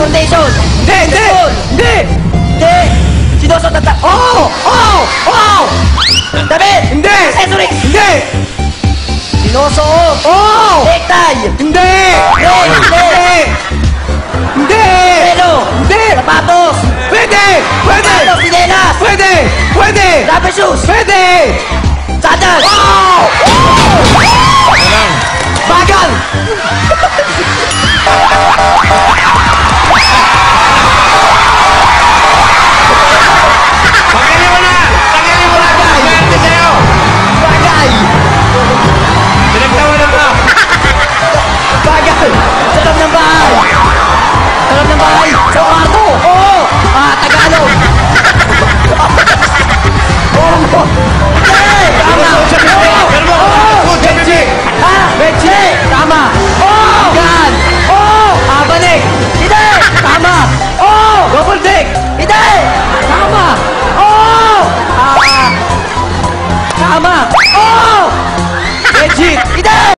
Transportation. Hindi, hindi! Hindi! Hindi. Sinusot at... Oo! Oo! Oo! Damit. Hindi! Accessories. Hindi! Sinusuot. Oo! Necktie. Hindi! Hindi. Hindi! Pelo. Hindi! Sapatos. Pwede! Pwede! Sapatos. Sinelas. Pwede! Pwede! Rubber shoes. Pwede! Sandals. Oo! Bagal!